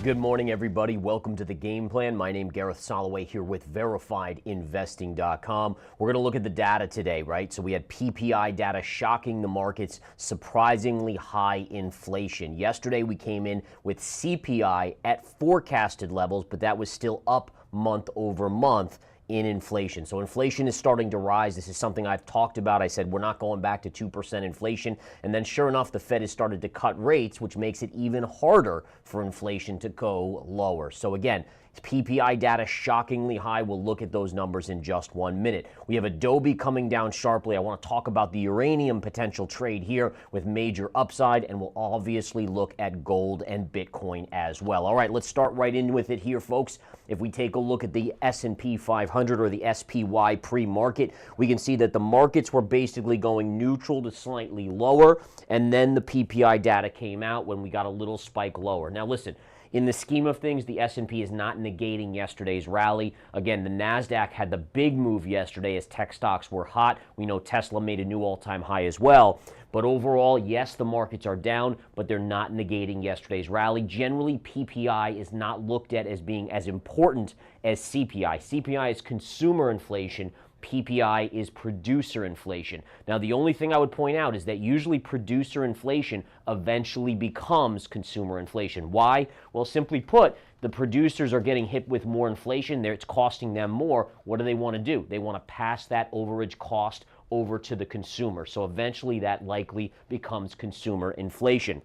Good morning, everybody. Welcome to the game plan. My name is Gareth Soloway here with verifiedinvesting.com. We're going to look at the data today, right? So we had PPI data shocking the markets, surprisingly high inflation. Yesterday we came in with CPI at forecasted levels, but that was still up month over month in inflation. So inflation is starting to rise. This is something I've talked about. I said we're not going back to 2% inflation. And then sure enough, the Fed has started to cut rates, which makes it even harder for inflation to go lower. So again, PPI data shockingly high. We'll look at those numbers in just 1 minute. We have Adobe coming down sharply. I want to talk about the uranium potential trade here with major upside, and we'll obviously look at gold and Bitcoin as well. All right, let's start right in with it here, folks. If we take a look at the S&P 500 or the SPY pre-market, we can see that the markets were basically going neutral to slightly lower, and then the PPI data came out when we got a little spike lower. Now listen, in the scheme of things, the S&P is not negating yesterday's rally. Again, the NASDAQ had the big move yesterday as tech stocks were hot. We know Tesla made a new all-time high as well. But overall, yes, the markets are down, but they're not negating yesterday's rally. Generally, PPI is not looked at as being as important as CPI. CPI is consumer inflation. PPI is producer inflation. Now, the only thing I would point out is that usually producer inflation eventually becomes consumer inflation. Why? Well, simply put, the producers are getting hit with more inflation. It's costing them more. What do they want to do? They want to pass that overage cost over to the consumer. So eventually that likely becomes consumer inflation.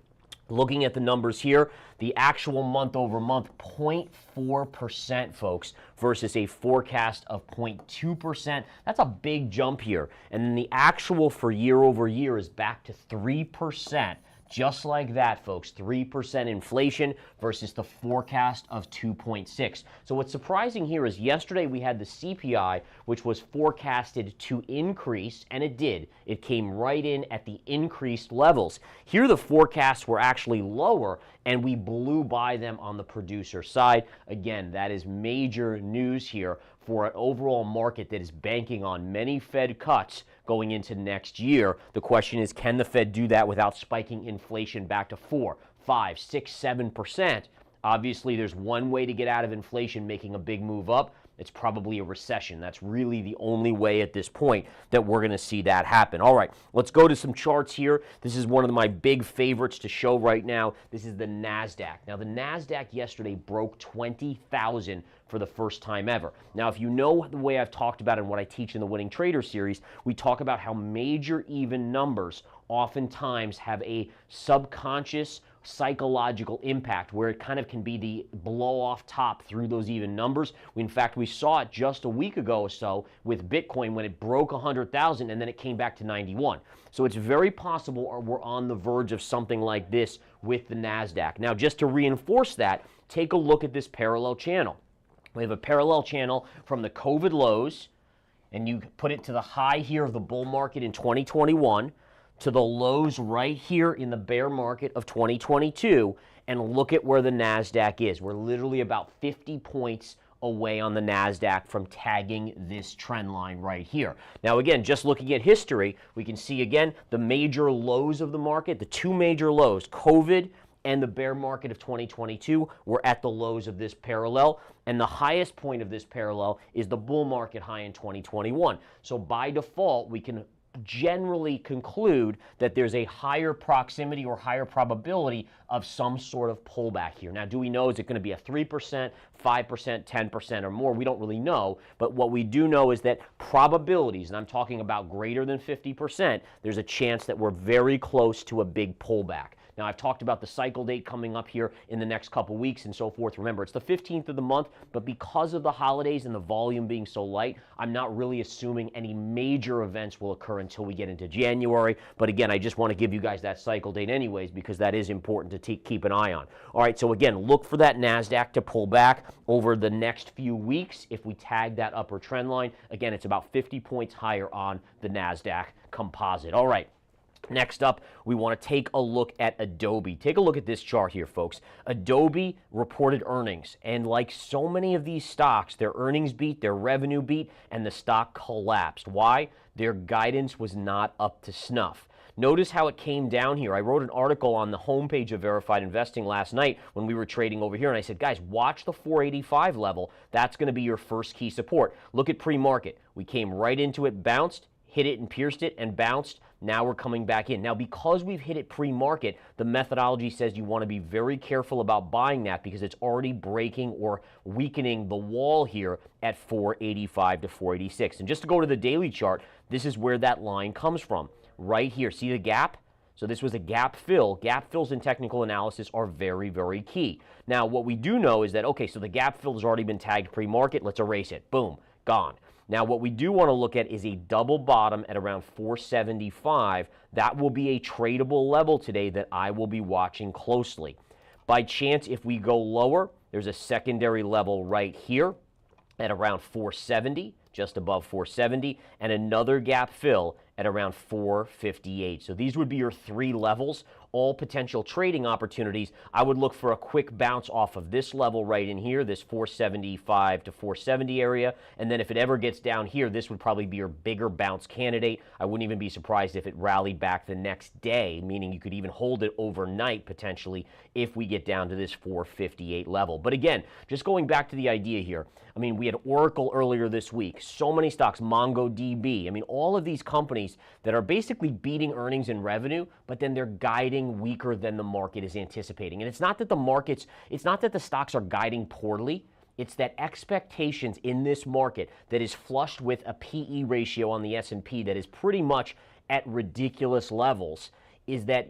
Looking at the numbers here, the actual month over month, 0.4%, folks, versus a forecast of 0.2%. That's a big jump here. And then the actual for year over year is back to 3%. Just like that, folks, 3% inflation versus the forecast of 2.6. So what's surprising here is yesterday we had the CPI, which was forecasted to increase, and it did. It came right in at the increased levels. Here the forecasts were actually lower, and we blew by them on the producer side. Again, that is major news here for an overall market that is banking on many Fed cuts going into next year. The question is, can the Fed do that without spiking inflation back to 4, 5, 6, 7%? Obviously, there's one way to get out of inflation making a big move up. It's probably a recession. That's really the only way at this point that we're going to see that happen. All right, let's go to some charts here. This is one of my big favorites to show right now. This is the NASDAQ. Now, the NASDAQ yesterday broke 20,000 for the first time ever. Now, if you know the way I've talked about it and what I teach in the Winning Trader series, we talk about how major even numbers oftentimes have a subconscious psychological impact where it kind of can be the blow off top through those even numbers. In fact, we saw it just a week ago or so with Bitcoin when it broke 100,000 and then it came back to 91. So it's very possible we're on the verge of something like this with the NASDAQ. Now, just to reinforce that, take a look at this parallel channel. We have a parallel channel from the COVID lows, and you put it to the high here of the bull market in 2021, to the lows right here in the bear market of 2022, and look at where the NASDAQ is. We're literally about 50 points away on the NASDAQ from tagging this trend line right here. Now again, just looking at history, we can see again the major lows of the market, the two major lows, COVID and the bear market of 2022, were at the lows of this parallel, and the highest point of this parallel is the bull market high in 2021. So by default, we can generally conclude that there's a higher proximity or higher probability of some sort of pullback here. Now, do we know, is it going to be a 3%, 5%, 10% or more? We don't really know, but what we do know is that probabilities, and I'm talking about greater than 50%, there's a chance that we're very close to a big pullback. Now, I've talked about the cycle date coming up here in the next couple weeks and so forth. Remember, it's the 15th of the month, but because of the holidays and the volume being so light, I'm not really assuming any major events will occur until we get into January. But again, I just want to give you guys that cycle date anyways, because that is important to keep an eye on. All right, so again, look for that NASDAQ to pull back over the next few weeks. If we tag that upper trend line, again, it's about 50 points higher on the NASDAQ composite. All right. Next up, we want to take a look at Adobe. Take a look at this chart here, folks. Adobe reported earnings, and like so many of these stocks, their earnings beat, their revenue beat, and the stock collapsed. Why? Their guidance was not up to snuff. Notice how it came down here. I wrote an article on the homepage of Verified Investing last night when we were trading over here, and I said, guys, watch the 485 level. That's going to be your first key support. Look at pre-market. We came right into it, bounced, hit it and pierced it and bounced. Now we're coming back in. Now, because we've hit it pre-market, the methodology says you want to be very careful about buying that because it's already breaking or weakening the wall here at 485 to 486. And just to go to the daily chart, this is where that line comes from. Right here. See the gap? So this was a gap fill. Gap fills in technical analysis are very, very key. Now, what we do know is that, okay, so the gap fill has already been tagged pre-market. Let's erase it. Boom. Gone. Now, what we do want to look at is a double bottom at around 475. That will be a tradable level today that I will be watching closely. By chance, if we go lower, there's a secondary level right here at around 470, just above 470, and another gap fill at around 458. So these would be your three levels, all potential trading opportunities. I would look for a quick bounce off of this level right in here, this 475 to 470 area, and then if it ever gets down here, this would probably be your bigger bounce candidate. I wouldn't even be surprised if it rallied back the next day, meaning you could even hold it overnight potentially if we get down to this 458 level. But again, just going back to the idea here, I mean, we had Oracle earlier this week, so many stocks, MongoDB. I mean, all of these companies that are basically beating earnings and revenue, but then they're guiding weaker than the market is anticipating. And it's not that the stocks are guiding poorly. It's that expectations in this market that is flushed with a PE ratio on the S&P that is pretty much at ridiculous levels, is that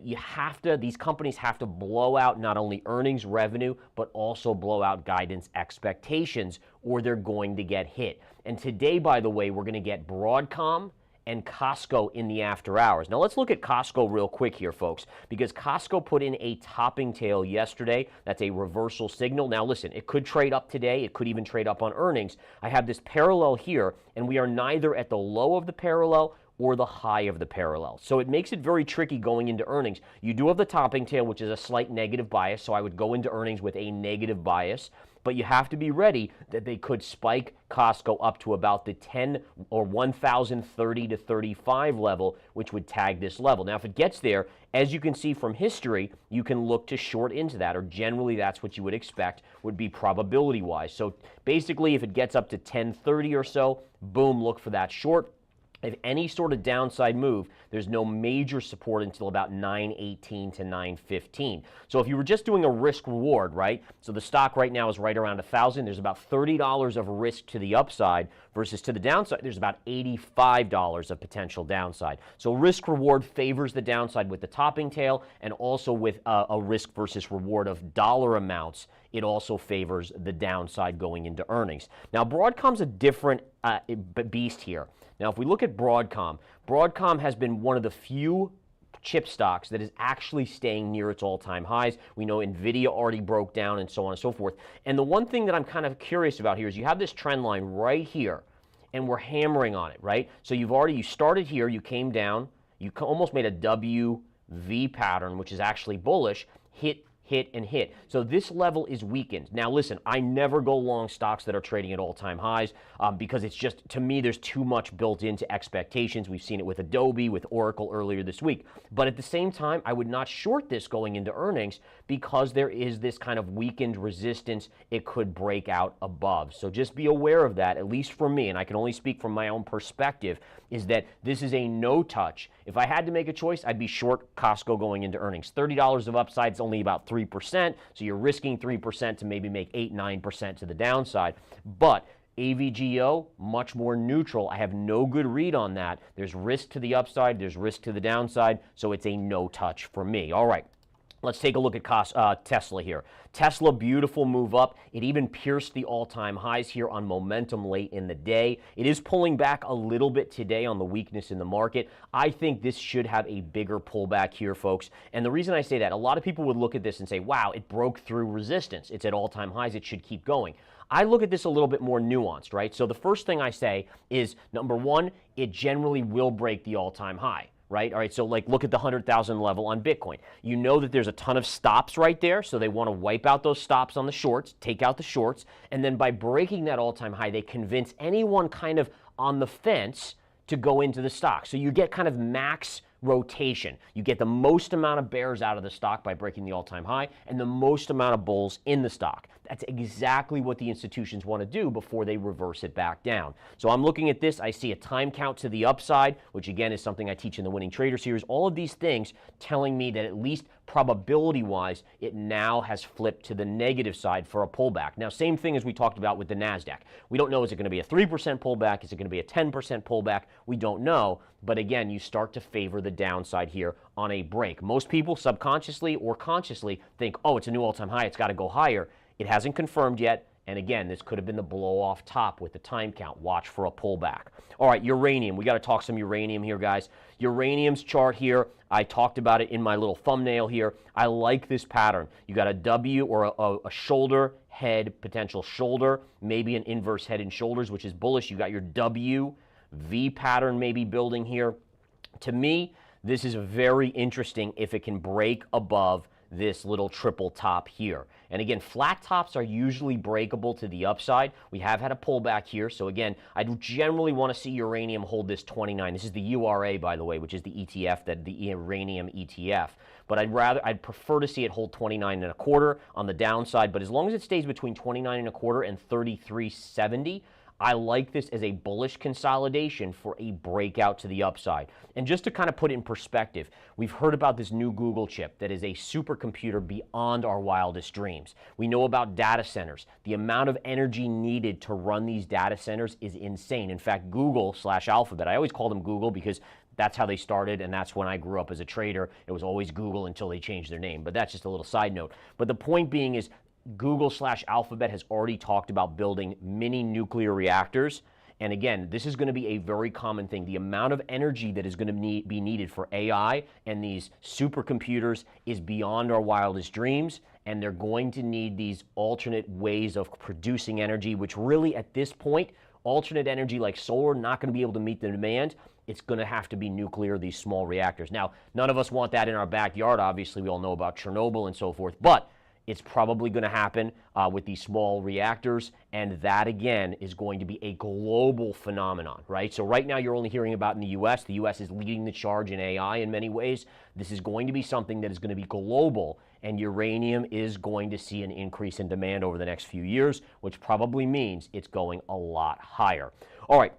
these companies have to blow out not only earnings, revenue, but also blow out guidance expectations, or they're going to get hit. And today, by the way, we're going to get Broadcom and Costco in the after hours. Now let's look at Costco real quick here, folks, because Costco put in a topping tail yesterday. That's a reversal signal. Now listen, it could trade up today. It could even trade up on earnings. I have this parallel here, and we are neither at the low of the parallel or the high of the parallel. So it makes it very tricky going into earnings. You do have the topping tail, which is a slight negative bias, so I would go into earnings with a negative bias, but you have to be ready that they could spike Costco up to about the 10 or 1,030 to 35 level, which would tag this level. Now, if it gets there, as you can see from history, you can look to short into that, or generally that's what you would expect would be probability-wise. So basically, if it gets up to 1030 or so, boom, look for that short. If any sort of downside move, there's no major support until about 918 to 915. So if you were just doing a risk reward, right? So the stock right now is right around 1,000. There's about $30 of risk to the upside versus to the downside. There's about $85 of potential downside. So risk reward favors the downside with the topping tail, and also with a risk versus reward of dollar amounts, it also favors the downside going into earnings. Now, Broadcom's a different beast here. Now, if we look at Broadcom, Broadcom has been one of the few chip stocks that is actually staying near its all-time highs. We know NVIDIA already broke down and so on and so forth. And the one thing that I'm kind of curious about here is you have this trend line right here, and we're hammering on it, right? So you started here, you came down, you almost made a W, V pattern, which is actually bullish, hit, and hit. So this level is weakened. Now listen, I never go long stocks that are trading at all-time highs because it's just, to me, there's too much built into expectations. We've seen it with Adobe, with Oracle earlier this week. But at the same time, I would not short this going into earnings because there is this kind of weakened resistance it could break out above. So just be aware of that, at least for me, and I can only speak from my own perspective, is that this is a no touch. If I had to make a choice, I'd be short Costco going into earnings. $30 of upside is only about 3%, so you're risking 3% to maybe make 8-9% to the downside. But AVGO, much more neutral. I have no good read on that. There's risk to the upside, there's risk to the downside, so it's a no touch for me. All right. Let's take a look at Tesla here. Tesla, beautiful move up. It even pierced the all-time highs here on momentum late in the day. It is pulling back a little bit today on the weakness in the market. I think this should have a bigger pullback here, folks. And the reason I say that, a lot of people would look at this and say, wow, it broke through resistance. It's at all-time highs. It should keep going. I look at this a little bit more nuanced, right? So the first thing I say is, number one, it generally will break the all-time high. Right? All right, so like look at the 100,000 level on Bitcoin. You know that there's a ton of stops right there, so they want to wipe out those stops on the shorts, take out the shorts, and then by breaking that all-time high, they convince anyone kind of on the fence to go into the stock. So you get kind of max rotation. You get the most amount of bears out of the stock by breaking the all-time high and the most amount of bulls in the stock. That's exactly what the institutions want to do before they reverse it back down. So I'm looking at this. I see a time count to the upside, which again is something I teach in the Winning Trader series. All of these things telling me that at least probability-wise, it now has flipped to the negative side for a pullback. Now, same thing as we talked about with the NASDAQ. We don't know, is it going to be a 3% pullback? Is it going to be a 10% pullback? We don't know. But again, you start to favor the downside here on a break. Most people subconsciously or consciously think, oh, it's a new all-time high, it's got to go higher. It hasn't confirmed yet. And again, this could have been the blow off top with the time count. Watch for a pullback. All right, uranium. We got to talk some uranium here, guys. Uranium's chart here, I talked about it in my little thumbnail here. I like this pattern. You got a W or a shoulder, head, potential shoulder, maybe an inverse head and shoulders, which is bullish. You got your W, V pattern maybe building here. To me, this is very interesting if it can break above this little triple top here. And again, flat tops are usually breakable to the upside. We have had a pullback here. So again, I generally want to see uranium hold this 29. This is the URA, by the way, which is the ETF, that the uranium ETF. But I'd prefer to see it hold 29.25 on the downside. But as long as it stays between 29.25 and 33.70, I like this as a bullish consolidation for a breakout to the upside. And just to kind of put it in perspective, we've heard about this new Google chip that is a supercomputer beyond our wildest dreams. We know about data centers. The amount of energy needed to run these data centers is insane. In fact, Google/Alphabet, I always call them Google because that's how they started, and that's when I grew up as a trader. It was always Google until they changed their name. But that's just a little side note. But the point being is, Google/Alphabet has already talked about building mini nuclear reactors. And again, this is going to be a very common thing. The amount of energy that is going to be needed for AI and these supercomputers is beyond our wildest dreams. And they're going to need these alternate ways of producing energy, which really at this point, alternate energy like solar, not going to be able to meet the demand. It's going to have to be nuclear, these small reactors. Now, none of us want that in our backyard. Obviously, we all know about Chernobyl and so forth. But it's probably going to happen with these small reactors, and that, again, is going to be a global phenomenon, right? So right now you're only hearing about in the U.S. The U.S. is leading the charge in AI in many ways. This is going to be something that is going to be global, and uranium is going to see an increase in demand over the next few years, which probably means it's going a lot higher. All right.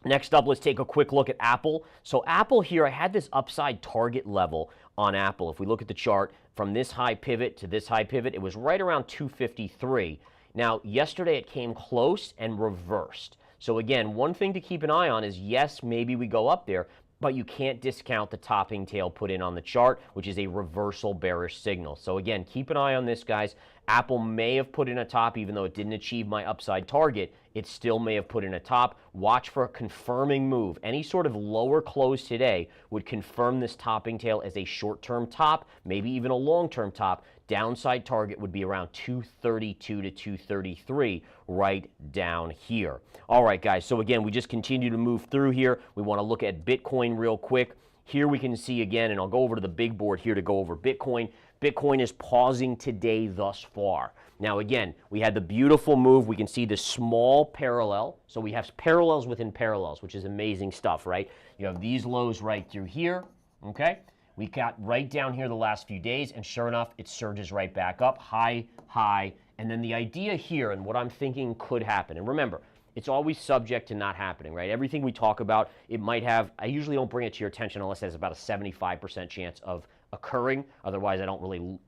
Next up, let's take a quick look at Apple. So Apple here, I had this upside target level on Apple. If we look at the chart, from this high pivot to this high pivot, it was right around 253. Now, yesterday it came close and reversed. So again, one thing to keep an eye on is, yes, maybe we go up there, but you can't discount the topping tail put in on the chart, which is a reversal bearish signal. So again, keep an eye on this, guys. Apple may have put in a top, even though it didn't achieve my upside target. It still may have put in a top. Watch for a confirming move. Any sort of lower close today would confirm this topping tail as a short-term top, maybe even a long-term top. Downside target would be around 232 to 233 right down here. All right, guys, so again, we just continue to move through here. We want to look at Bitcoin real quick. Here we can see again, and I'll go over to the big board here to go over Bitcoin. Bitcoin is pausing today thus far. Now again, we had the beautiful move. We can see the small parallel. So we have parallels within parallels, which is amazing stuff, right? You have these lows right through here, okay? We got right down here the last few days, and sure enough, it surges right back up, high, high. And then the idea here, and what I'm thinking could happen, and remember, it's always subject to not happening, right? Everything we talk about, it might have, I usually don't bring it to your attention unless there's about a 75% chance of occurring. Otherwise, I don't really,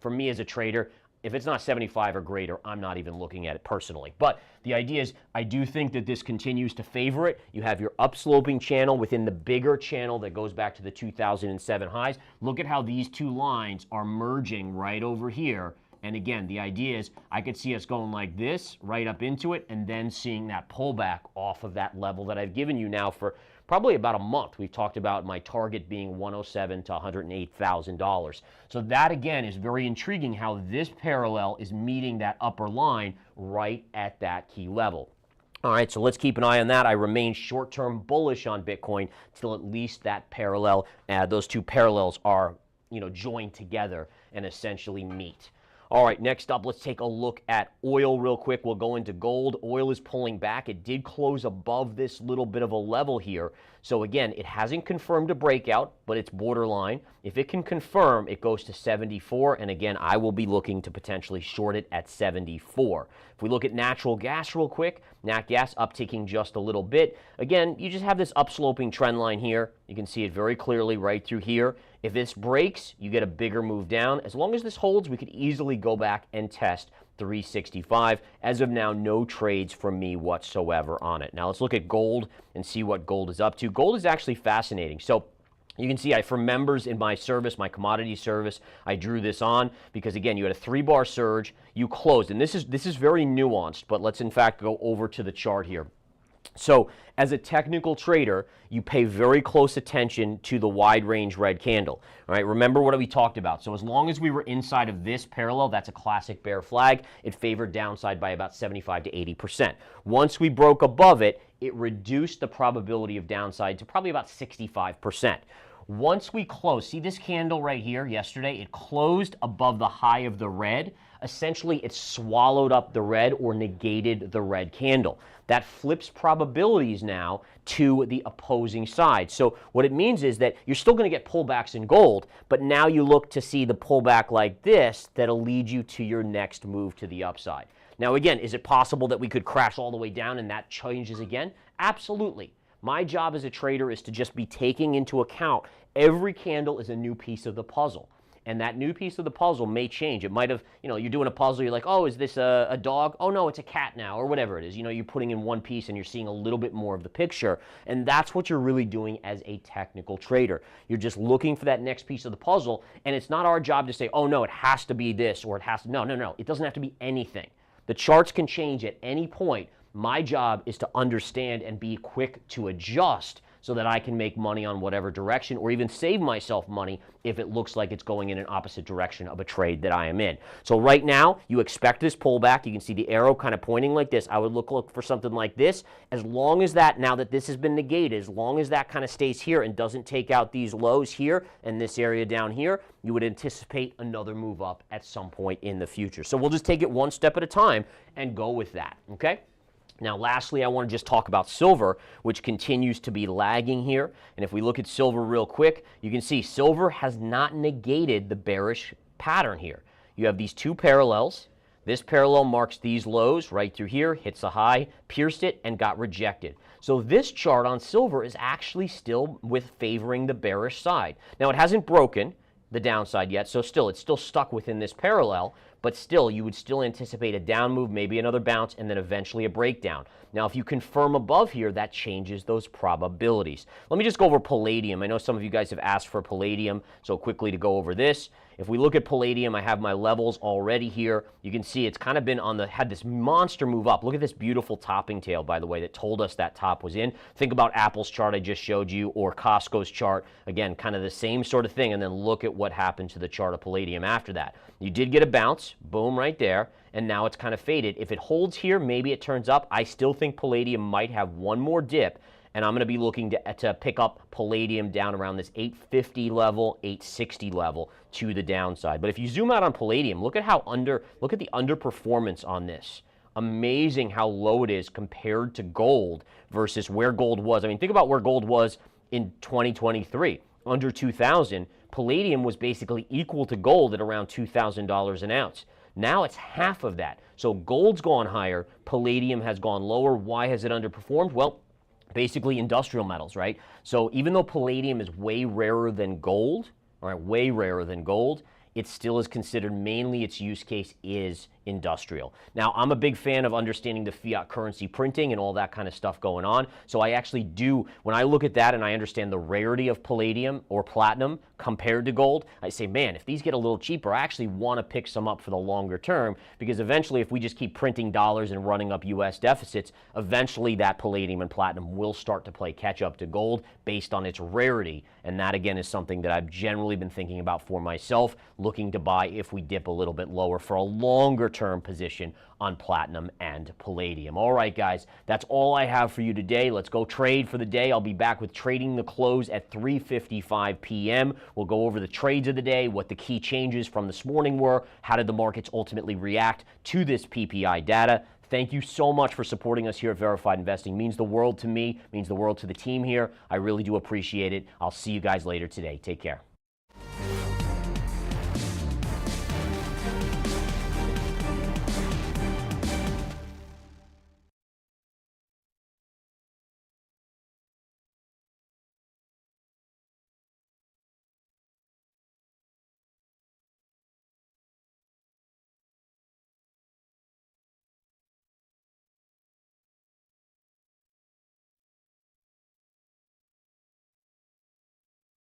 for me as a trader, if it's not 75 or greater, I'm not even looking at it personally. But the idea is, I do think that this continues to favor it. You have your upsloping channel within the bigger channel that goes back to the 2007 highs. Look at how these two lines are merging right over here. And again, the idea is I could see us going like this right up into it and then seeing that pullback off of that level that I've given you now for probably about a month. We've talked about my target being $107,000 to $108,000. So that, again, is very intriguing how this parallel is meeting that upper line right at that key level. All right, so let's keep an eye on that. I remain short-term bullish on Bitcoin till at least that parallel, those two parallels are, joined together and essentially meet. All right, next up, let's take a look at oil real quick. We'll go into gold. Oil is pulling back. It did close above this little bit of a level here. So again, it hasn't confirmed a breakout, but it's borderline. If it can confirm, it goes to 74, and again, I will be looking to potentially short it at 74. If we look at natural gas real quick, nat gas upticking just a little bit. Again, you just have this upsloping trend line here. You can see it very clearly right through here. If this breaks, you get a bigger move down. As long as this holds, we could easily go back and test 365. As of now, no trades from me whatsoever on it. Now let's look at gold and see what gold is up to. Gold is actually fascinating. So you can see for members in my service, my commodity service, I drew this on because again, you had a 3-bar surge, you closed, and this is very nuanced, but let's in fact go over to the chart here. So as a technical trader, you pay very close attention to the wide range red candle. All right, remember what we talked about. So as long as we were inside of this parallel, that's a classic bear flag, it favored downside by about 75 to 80%. Once we broke above it, it reduced the probability of downside to probably about 65%. Once we close, see this candle right here yesterday, it closed above the high of the red. Essentially, it swallowed up the red or negated the red candle. That flips probabilities now to the opposing side. So what it means is that you're still going to get pullbacks in gold, but now you look to see the pullback like this that'll lead you to your next move to the upside. Now again, is it possible that we could crash all the way down and that changes again? Absolutely. My job as a trader is to just be taking into account every candle is a new piece of the puzzle. And that new piece of the puzzle may change. It might have, you're doing a puzzle, you're like, oh, is this a dog? Oh, no, it's a cat now, or whatever it is. You're putting in one piece and you're seeing a little bit more of the picture. And that's what you're really doing as a technical trader. You're just looking for that next piece of the puzzle. And it's not our job to say, oh, no, it has to be this, or it has to, no. It doesn't have to be anything. The charts can change at any point. My job is to understand and be quick to adjust so that I can make money on whatever direction or even save myself money if it looks like it's going in an opposite direction of a trade that I am in. So right now, you expect this pullback. You can see the arrow kind of pointing like this. I would look for something like this. As long as that, now that this has been negated, as long as that kind of stays here and doesn't take out these lows here and this area down here, you would anticipate another move up at some point in the future. So we'll just take it one step at a time and go with that, okay? Now, lastly, I want to just talk about silver, which continues to be lagging here. And if we look at silver real quick, you can see silver has not negated the bearish pattern here. You have these two parallels. This parallel marks these lows right through here, hits a high, pierced it, and got rejected. So this chart on silver is actually still favoring the bearish side. Now, it hasn't broken the downside yet, so it's still stuck within this parallel, but still, you would still anticipate a down move, maybe another bounce, and then eventually a breakdown. Now, if you confirm above here, that changes those probabilities. Let me just go over palladium. I know some of you guys have asked for palladium, so quickly to go over this. If we look at palladium, I have my levels already here. You can see it's kind of been had this monster move up. Look at this beautiful topping tail, by the way, that told us that top was in. Think about Apple's chart I just showed you or Costco's chart. Again, kind of the same sort of thing, and then look at what happened to the chart of palladium after that. You did get a bounce, boom, right there, and now it's kind of faded. If it holds here, maybe it turns up. I still think palladium might have one more dip, and I'm going to be looking to pick up palladium down around this 850 level, 860 level to the downside. But if you zoom out on palladium, look at the underperformance on this. Amazing how low it is compared to gold versus where gold was. I mean, think about where gold was in 2023, under 2,000. Palladium was basically equal to gold at around $2,000 an ounce. Now it's half of that. So gold's gone higher, palladium has gone lower. Why has it underperformed? Well, basically industrial metals, right? So even though palladium is way rarer than gold, all right, way rarer than gold, it still is considered mainly its use case is industrial. Now, I'm a big fan of understanding the fiat currency printing and all that kind of stuff going on. So I actually do, when I look at that and I understand the rarity of palladium or platinum compared to gold, I say, man, if these get a little cheaper, I actually want to pick some up for the longer term, because eventually if we just keep printing dollars and running up US deficits, eventually that palladium and platinum will start to play catch up to gold based on its rarity. And that again is something that I've generally been thinking about for myself, looking to buy if we dip a little bit lower for a longer term position on platinum and palladium. All right, guys, that's all I have for you today. Let's go trade for the day. I'll be back with trading the close at 3:55 p.m. We'll go over the trades of the day, what the key changes from this morning were, how did the markets ultimately react to this PPI data. Thank you so much for supporting us here at Verified Investing. It means the world to me, means the world to the team here. I really do appreciate it. I'll see you guys later today. Take care.